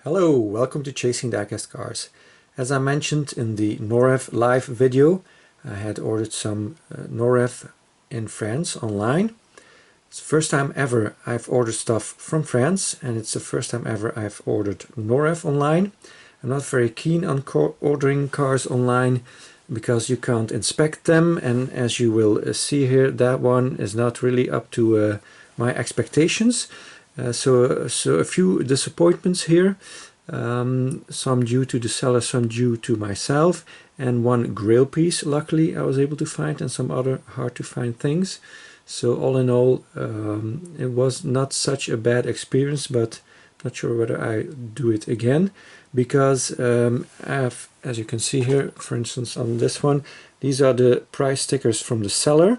Hello, welcome to Chasing Diecast Cars. As I mentioned in the Norev live video, I had ordered some Norev in France online. It's the first time ever I've ordered stuff from France, and it's the first time ever I've ordered Norev online. I'm not very keen on ordering cars online because you can't inspect them, and as you will see here, that one is not really up to my expectations. So a few disappointments here, some due to the seller, some due to myself, and one grail piece luckily I was able to find, and some other hard to find things. So all in all, it was not such a bad experience, but not sure whether I do it again, because as you can see here, for instance on this one, these are the price stickers from the seller,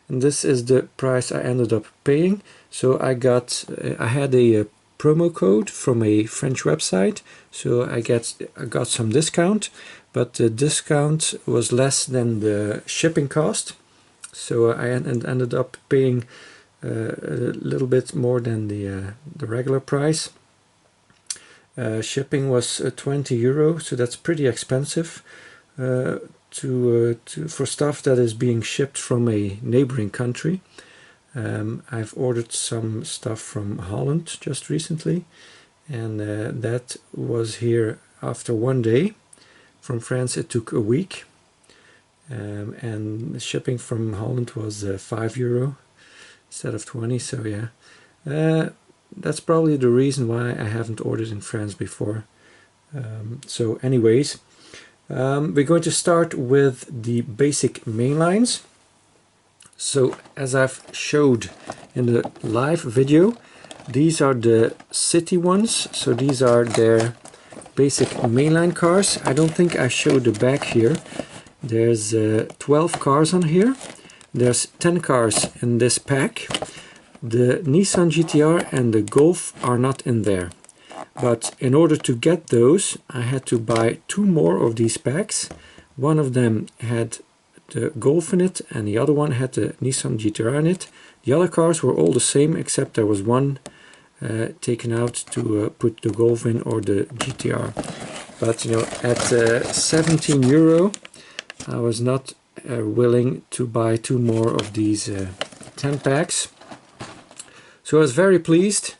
and this is the price I ended up paying. So I had a promo code from a French website, so I got some discount, but the discount was less than the shipping cost. So I ended up paying a little bit more than the regular price. Shipping was 20 euro, so that's pretty expensive for stuff that is being shipped from a neighboring country. I've ordered some stuff from Holland just recently, and that was here after one day. From France it took a week, and the shipping from Holland was 5 euro instead of 20, so yeah. That's probably the reason why I haven't ordered in France before. So anyways, we're going to start with the basic mainlines. So as I've showed in the live video, these are the city ones. So these are their basic mainline cars. I don't think I showed the back here. There's 12 cars on here. There's 10 cars in this pack. The Nissan GT-R and the Golf are not in there. But in order to get those, I had to buy 2 more of these packs. One of them had the Golf in it, and the other one had the Nissan GT-R in it. The other cars were all the same, except there was one taken out to put the Golf in, or the GT-R. But you know, at 17 euro, I was not willing to buy 2 more of these 10 packs. So I was very pleased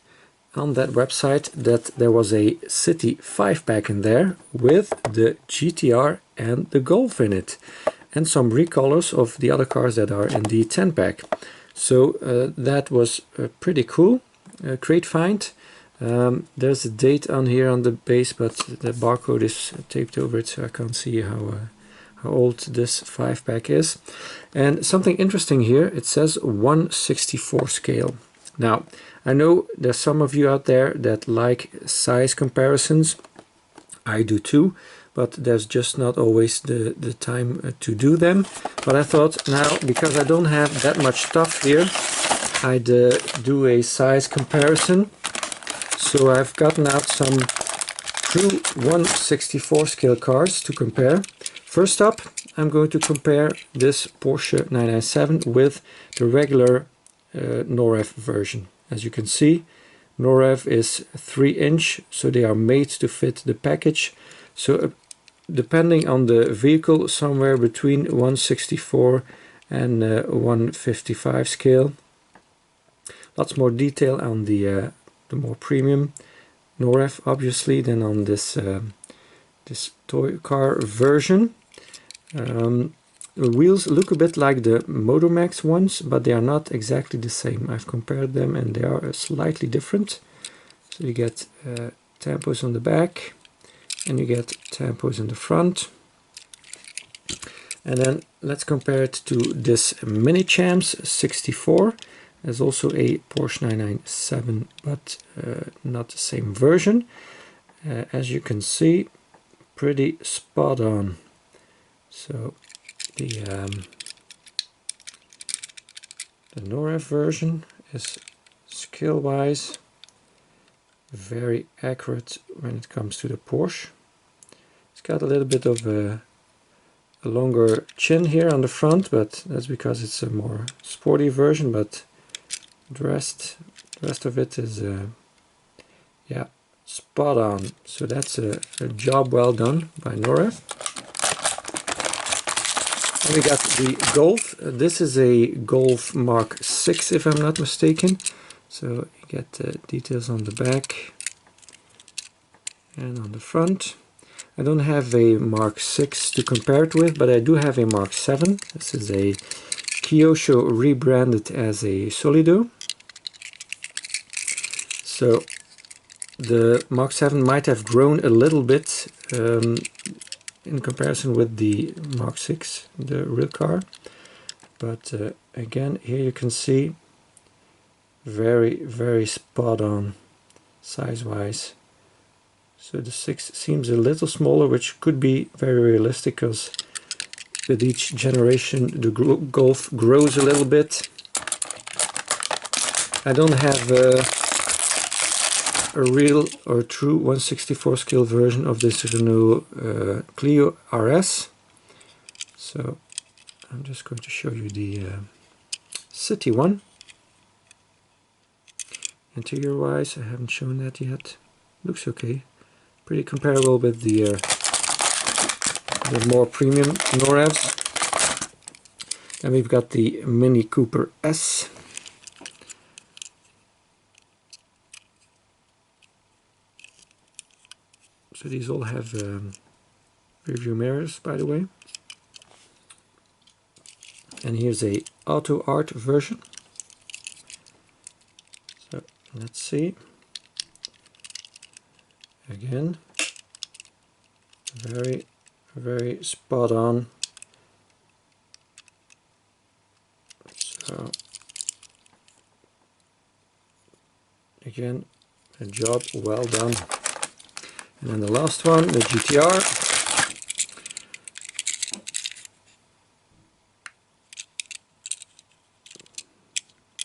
on that website that there was a City 5-pack in there with the GT-R and the Golf in it, and some recolors of the other cars that are in the 10-pack. So that was pretty cool, great find. There's a date on here on the base, but the barcode is taped over it, so I can't see how old this 5-pack is. And something interesting here, it says 1/64 scale. Now, I know there's some of you out there that like size comparisons. I do too, but there's just not always the time to do them. But I thought now, because I don't have that much stuff here, I'd do a size comparison. So I've gotten out some true 1/64 scale cars to compare. First up, I'm going to compare this Porsche 997 with the regular Norev version. As you can see, Norev is 3-inch, so they are made to fit the package. So depending on the vehicle, somewhere between 1/64 and 1/55 scale. Lots more detail on the more premium Norev, obviously, than on this this toy car version. The wheels look a bit like the Motormax ones, but they are not exactly the same. I've compared them and they are slightly different. So you get tampos on the back, and you get tampos in the front. And then let's compare it to this Mini Champs 64. There's also a Porsche 997, but not the same version. As you can see, pretty spot on. So the Norev version is scale-wise very accurate when it comes to the Porsche. It's got a little bit of a longer chin here on the front, but that's because it's a more sporty version. But the rest of it is yeah, spot on. So that's a job well done by Norev. And we got the Golf. This is a Golf Mark 6 if I'm not mistaken. So you get details on the back and on the front. I don't have a Mark 6 to compare it with, but I do have a Mark 7. This is a Kyosho rebranded as a Solido. So the Mark 7 might have grown a little bit in comparison with the Mark 6, the real car. But again, here you can see very spot on size-wise. So the 6 seems a little smaller, which could be very realistic because with each generation the Golf grows a little bit. I don't have a real or true 1/64 scale version of this Renault Clio RS. So I'm just going to show you the city one. Interior wise, I haven't shown that yet. Looks okay. Pretty comparable with the more premium Norevs. Then we've got the Mini Cooper S. So these all have rear view mirrors, by the way. And here's a auto art version. So let's see. Again, very spot on. So again, a job well done. And then the last one, the GT-R.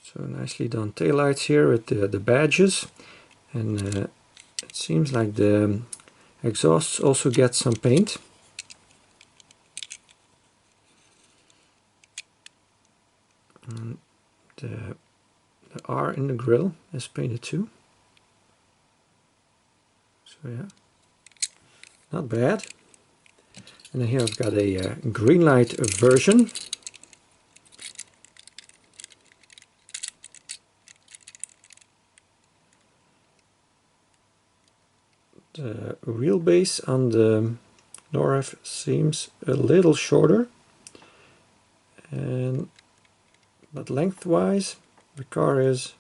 So nicely done taillights here with the badges, and it seems like the exhausts also get some paint. And the R in the grille is painted too. So yeah, not bad. And then here I've got a green light version. The wheelbase on the Norev seems a little shorter, but lengthwise the car is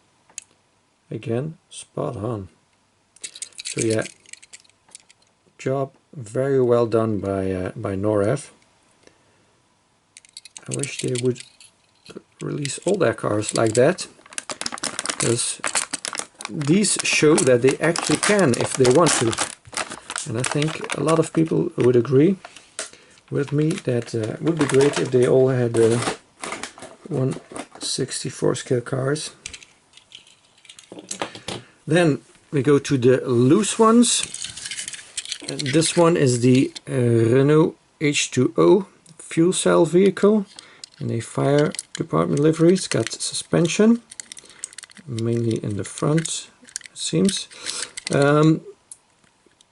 again spot on. So yeah, job very well done by Norev. I wish they would release all their cars like that, because these show that they actually can if they want to. And I think a lot of people would agree with me that it would be great if they all had 1/64 scale cars. Then we go to the loose ones. This one is the Renault H2O fuel cell vehicle in a fire department livery. It's got suspension, mainly in the front, it seems.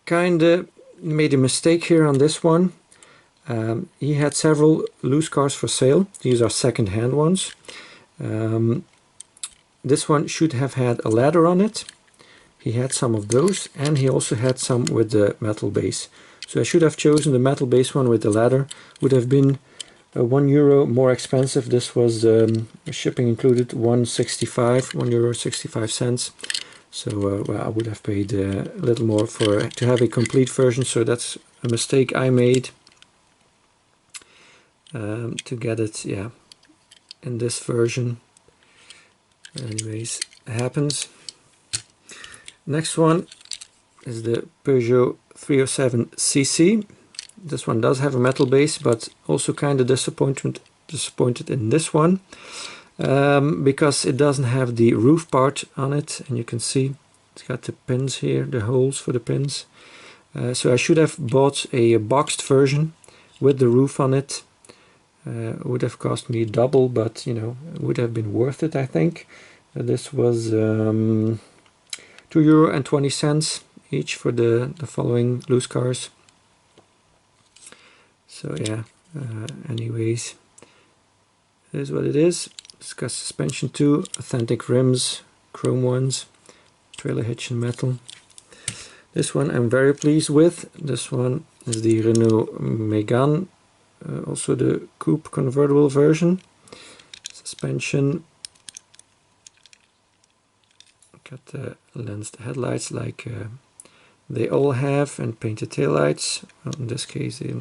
Kinda made a mistake here on this one. He had several loose cars for sale. These are second-hand ones. This one should have had a ladder on it. He had some of those, and he also had some with the metal base. So I should have chosen the metal base one with the ladder. Would have been €1 more expensive. This was shipping included, €1.65. So well, I would have paid a little more to have a complete version. So that's a mistake I made to get it, yeah, in this version. Anyways, it happens. Next one is the Peugeot 307cc. This one does have a metal base, but also kind of disappointed in this one. Because it doesn't have the roof part on it, and you can see it's got the pins here, the holes for the pins. So I should have bought a boxed version with the roof on it. It would have cost me double, but you know, it would have been worth it, I think. This was €2.20 each for the following loose cars. So yeah, anyways, it is what it is. It's got suspension too, authentic rims, chrome ones, trailer hitch in metal. This one I'm very pleased with. This one is the Renault Megane, also the coupe convertible version. Suspension, got the lensed headlights like they all have, and painted taillights. Well, in this case they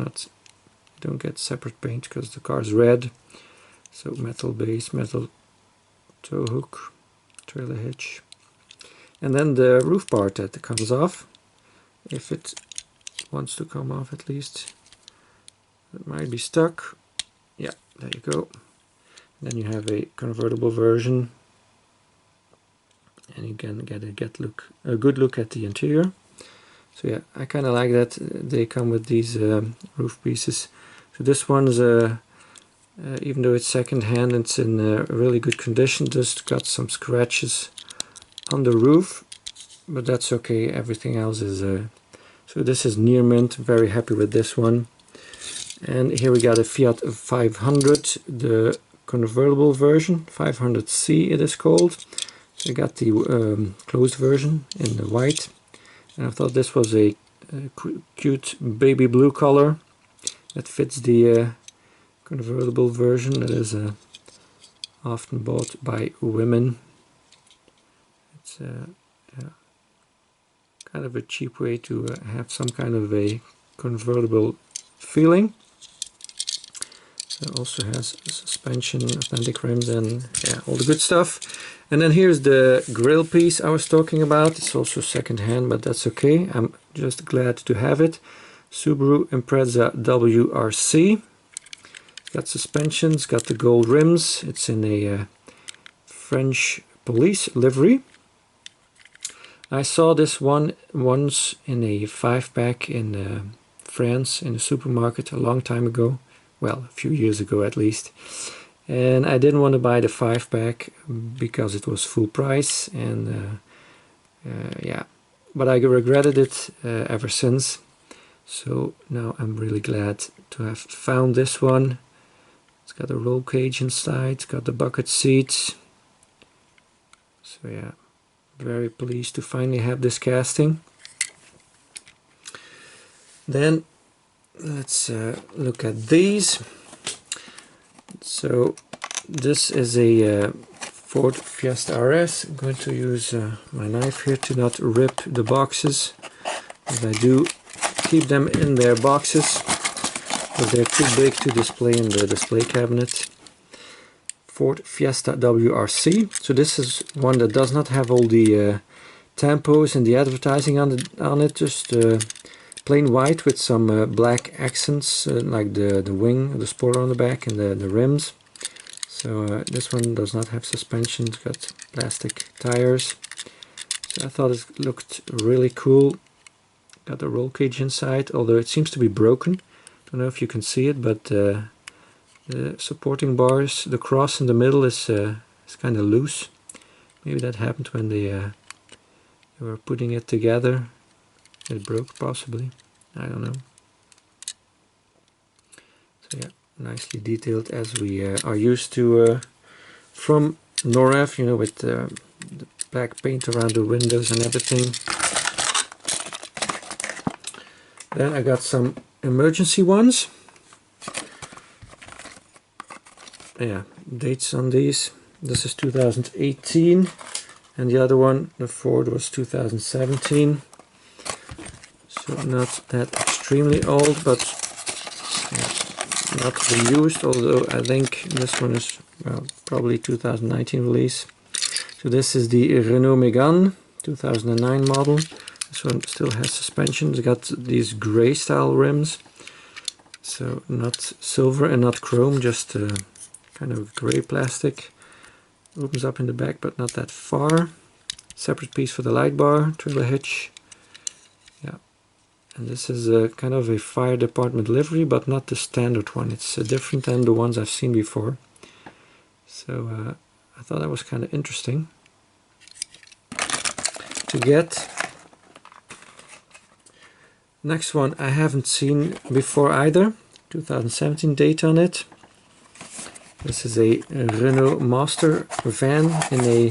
don't get separate paint because the car is red. So metal base, metal tow hook, trailer hitch, and then the roof part that comes off, if it wants to come off at least. It might be stuck. Yeah, there you go. Then you have a convertible version, and you can get a good look at the interior. So yeah, I kind of like that they come with these roof pieces. So this one's even though it's second hand, it's in really good condition. Just got some scratches on the roof, but that's okay. Everything else is so this is near mint. Very happy with this one. And here we got a Fiat 500, the convertible version, 500C it is called. So I got the closed version in the white, and I thought this was a cute baby blue color that fits the convertible version that is often bought by women. It's yeah, kind of a cheap way to have some kind of a convertible feeling. So it also has suspension, authentic rims, and yeah, all the good stuff. And then here's the grille piece I was talking about. It's also second hand, but that's okay. I'm just glad to have it. Subaru Impreza WRC. Got suspensions, got the gold rims. It's in a French police livery. I saw this one once in a 5-pack in France in a supermarket a long time ago. Well, a few years ago at least. And I didn't want to buy the 5-pack because it was full price, and yeah, but I regretted it ever since. So now I'm really glad to have found this one. It's got a roll cage inside, it's got the bucket seats. So yeah, very pleased to finally have this casting. Then let's look at these. So this is a Ford Fiesta WRC. I'm going to use my knife here to not rip the boxes, as I do keep them in their boxes, but they're too big to display in the display cabinet. Ford Fiesta WRC. So this is one that does not have all the tampos and the advertising on it, just plain white with some black accents, like the wing, the spoiler on the back, and the rims. So this one does not have suspension, it's got plastic tires. So I thought it looked really cool. Got the roll cage inside, although it seems to be broken. Don't know if you can see it, but the supporting bars, the cross in the middle is kind of loose. Maybe that happened when they were putting it together. It broke, possibly. I don't know. So yeah, nicely detailed as we are used to from Norev, you know, with the black paint around the windows and everything. Then I got some emergency ones. Yeah, dates on these. This is 2018, and the other one, the Ford, was 2017. So not that extremely old, but yeah, not reused, although I think this one is, well, probably 2019 release. So this is the Renault Megane 2009 model. This one still has suspension. It's got these grey style rims, so not silver and not chrome, just kind of grey plastic. Opens up in the back, but not that far. Separate piece for the light bar, trailer hitch. Yeah, and this is a kind of a fire department livery, but not the standard one. It's different than the ones I've seen before. So I thought that was kind of interesting to get. Next one I haven't seen before either. 2017 date on it. This is a Renault Master van in a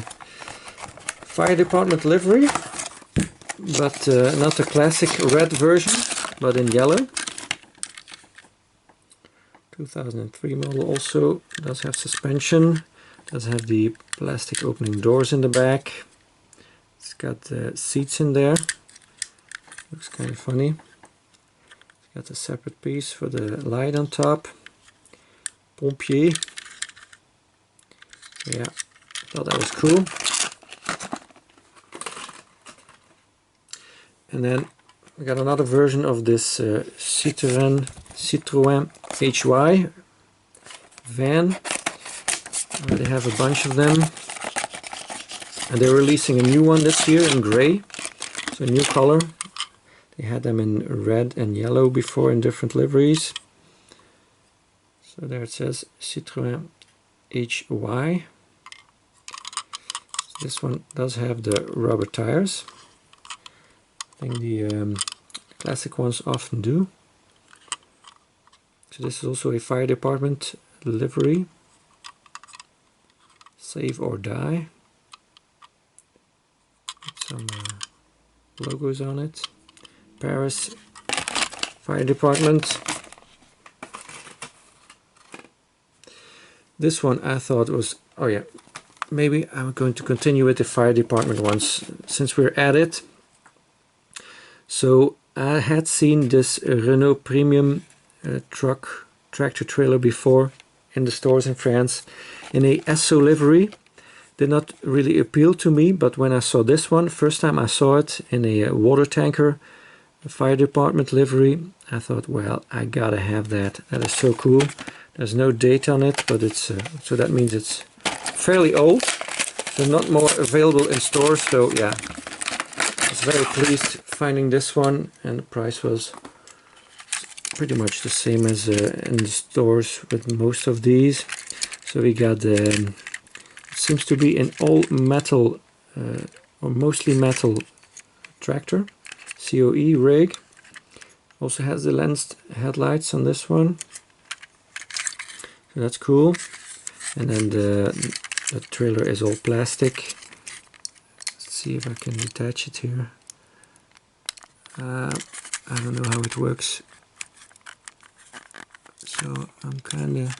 fire department livery, but not the classic red version, but in yellow. 2003 model, also does have suspension, does have the plastic opening doors in the back. It's got seats in there, looks kind of funny. It's got a separate piece for the light on top. Pompiers. Yeah, thought that was cool. And then we got another version of this Citroën HY van. They have a bunch of them, and they're releasing a new one this year in grey. It's a new color. They had them in red and yellow before in different liveries. So there it says Citroën HY. This one does have the rubber tires. I think the classic ones often do. So this is also a fire department livery. Save or die. With some logos on it. Paris Fire Department. This one I thought was, oh yeah, maybe I'm going to continue with the fire department ones since we're at it. So I had seen this Renault Premium tractor trailer before in the stores in France in a SO livery. Did not really appeal to me, but when I saw this one, first time I saw it in a water tanker, a fire department livery, I thought, well, I gotta have that. That is so cool. There's no date on it, but it's so that means it's fairly old. So not more available in stores. So yeah, I was very pleased finding this one, and the price was pretty much the same as in the stores with most of these. So we got it seems to be an all metal or mostly metal tractor, COE rig. Also has the lensed headlights on this one. So that's cool. And then the trailer is all plastic. Let's see if I can detach it here. I don't know how it works. So I'm kind of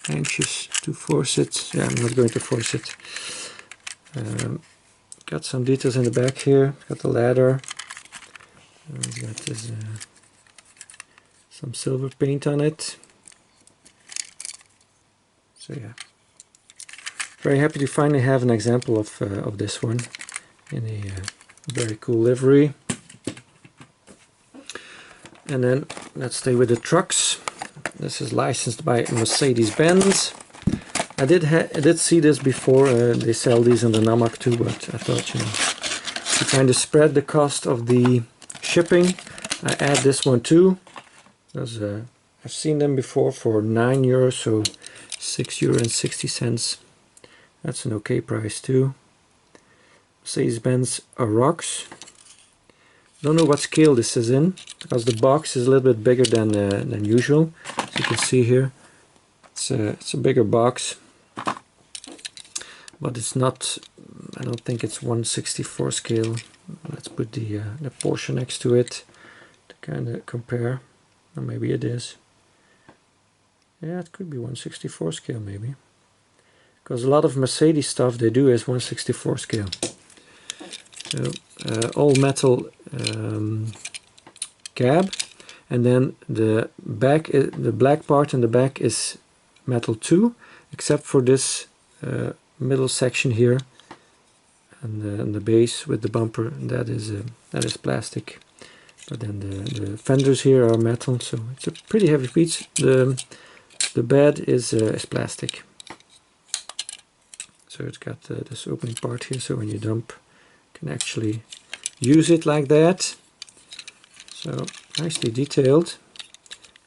anxious to force it. Yeah, I'm not going to force it. Got some details in the back here. Got the ladder. Got this some silver paint on it. So yeah, very happy to finally have an example of this one in a very cool livery. And then let's stay with the trucks. This is licensed by Mercedes-Benz. I did see this before. They sell these in the Namag too, but I thought, you know, to kind of spread the cost of the shipping, I add this one too. Because I've seen them before for €9, so €6.60. That's an okay price too. Mercedes-Benz Arocs. Don't know what scale this is in, because the box is a little bit bigger than usual. As you can see here, it's a bigger box, but it's not. I don't think it's 1/64 scale. Let's put the Porsche next to it to kind of compare. Or maybe it is. Yeah, it could be 1/64 scale maybe, because a lot of Mercedes stuff they do is 1/64 scale. So all metal cab, and then the back, the black part in the back is metal too, except for this middle section here, and the base with the bumper, that is plastic. But then the fenders here are metal, so it's a pretty heavy piece. The bed is plastic. So it's got this opening part here, so when you dump, you can actually use it like that. So nicely detailed.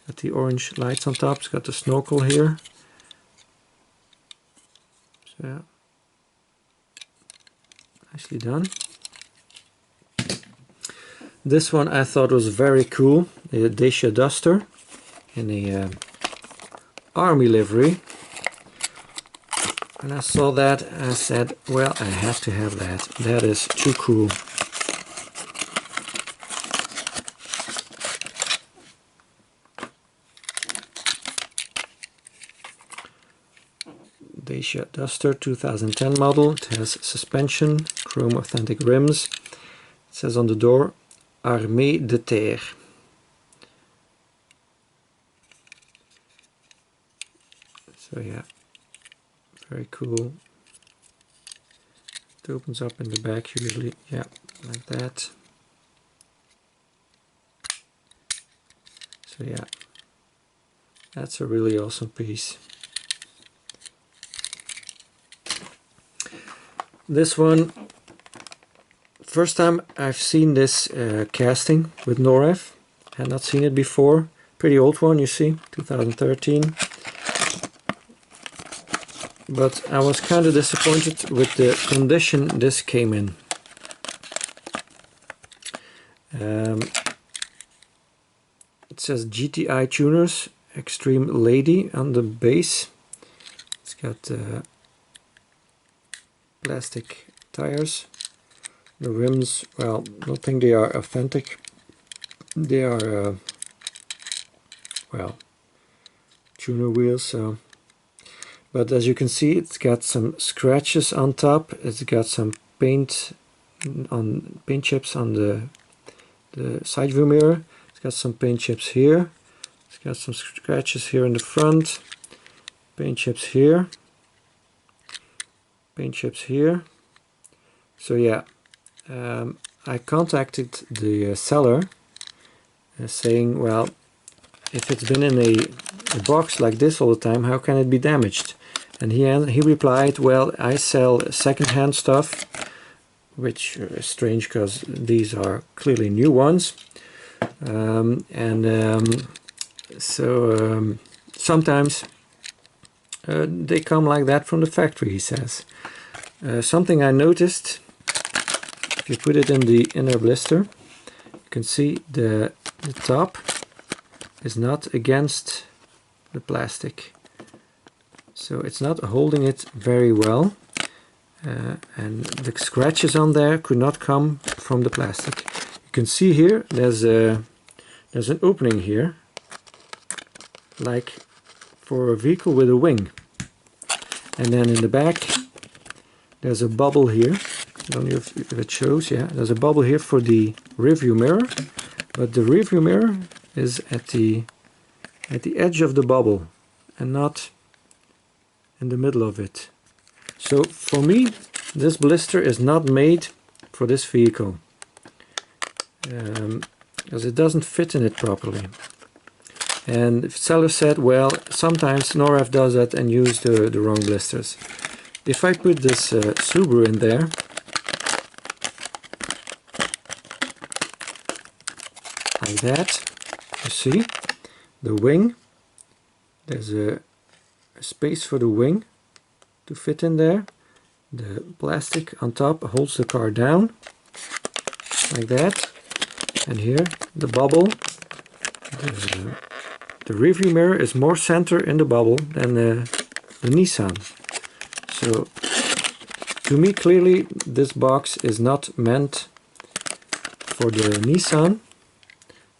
Got the orange lights on top. It's got the snorkel here. So yeah, nicely done. This one I thought was very cool, the Dacia Duster in the army livery. When I saw that, I said, well, I have to have that. That is too cool. Dacia Duster 2010 model. It has suspension, chrome authentic rims. It says on the door, Armée de Terre. So yeah, very cool. It opens up in the back usually, yeah, like that. So yeah, that's a really awesome piece. This one, first time I've seen this casting with Norev. Had not seen it before. Pretty old one, you see, 2013. But I was kind of disappointed with the condition this came in. It says Gti Tuners Extreme Lady on the base. It's got plastic tires. The rims, well, I don't think they are authentic. They are, well, tuner wheels. So, but as you can see, it's got some scratches on top. It's got some paint chips on the side view mirror. It's got some paint chips here. It's got some scratches here in the front. Paint chips here. Paint chips here. So yeah, I contacted the seller saying, well, if it's been in a box like this all the time, how can it be damaged? And he replied, well, I sell second-hand stuff, which is strange because these are clearly new ones. So sometimes they come like that from the factory, he says. Something I noticed, if you put it in the inner blister, you can see the top is not against the plastic. So it's not holding it very well. And the scratches on there could not come from the plastic. You can see here there's an opening here, like for a vehicle with a wing. And then in the back there's a bubble here. I don't know if it shows. Yeah, there's a bubble here for the rearview mirror, but the rearview mirror is at the edge of the bubble and not in the middle of it. So for me, this blister is not made for this vehicle because it doesn't fit in it properly. And the seller said, well, sometimes Norev does that and use the wrong blisters. If I put this Subaru in there, like that, you see the wing, there's a space for the wing to fit in there. The plastic on top holds the car down like that, and here the bubble, the rearview mirror is more center in the bubble than the Nissan. So to me, clearly this box is not meant for the Nissan.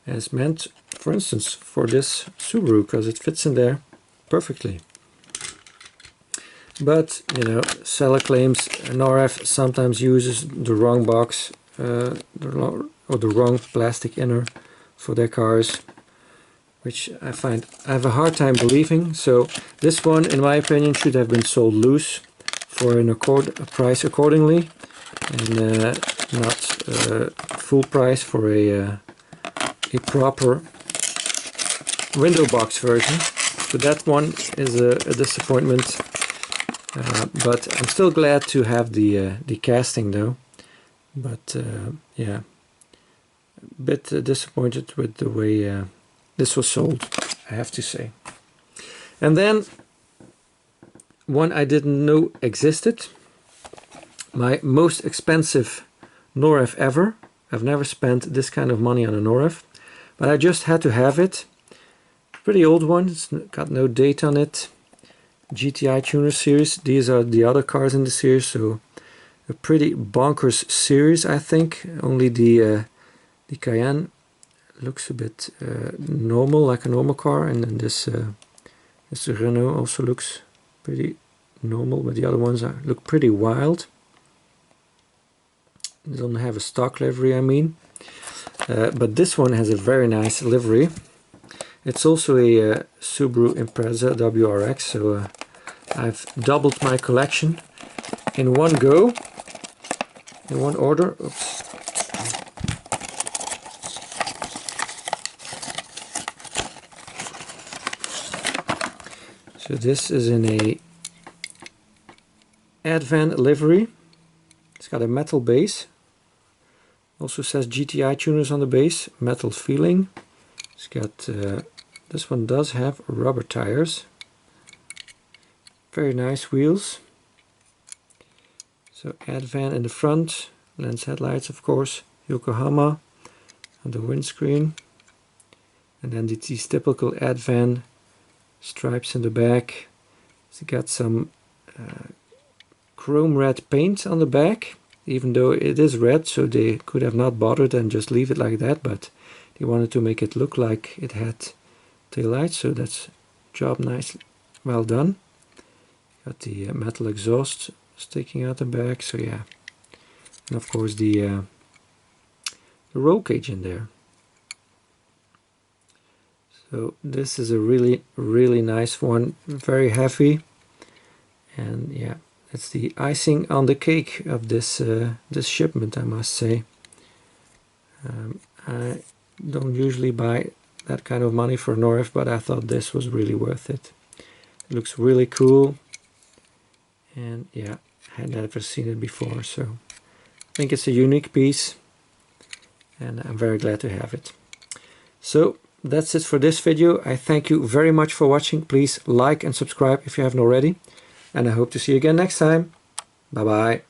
It's meant, for instance, for this Subaru, because it fits in there perfectly. But, you know, seller claims Norev sometimes uses the wrong box or the wrong plastic inner for their cars, which I have a hard time believing. So this one, in my opinion, should have been sold loose for a price accordingly, and not full price for a proper window box version. So that one is a disappointment. But I'm still glad to have the casting though. But yeah, a bit disappointed with the way this was sold, I have to say. And then one I didn't know existed, my most expensive Norev ever, I've never spent this kind of money on a Norev, but I just had to have it. Pretty old one, it's got no date on it. Gti Tuner Series, these are the other cars in the series, so a pretty bonkers series, I think. Only the Cayenne looks a bit normal, like a normal car, and then this Renault also looks pretty normal, but the other ones look pretty wild. They don't have a stock livery, I mean. But this one has a very nice livery. It's also a Subaru Impreza WRX, so I've doubled my collection in one go, in one order. Oops. So this is in a Advan livery. It's got a metal base. Also says GTI tuners on the base, metal feeling. It's got, this one does have rubber tires. Very nice wheels. So Advan in the front, lens headlights of course, Yokohama on the windscreen. And then these typical Advan stripes in the back. It's got some chrome red paint on the back, even though it is red, so they could have not bothered and just leave it like that, but they wanted to make it look like it had taillights, so that's job nice, well done. Got the metal exhaust sticking out the back, so yeah, and of course the roll cage in there. So this is a really nice one, very heavy, and yeah, it's the icing on the cake of this this shipment, I must say. I don't usually buy that kind of money for Norev, but I thought this was really worth it. It looks really cool, and yeah, I had never seen it before, so I think it's a unique piece, and I'm very glad to have it. So that's it for this video. I thank you very much for watching. Please like and subscribe if you haven't already, and I hope to see you again next time. Bye bye.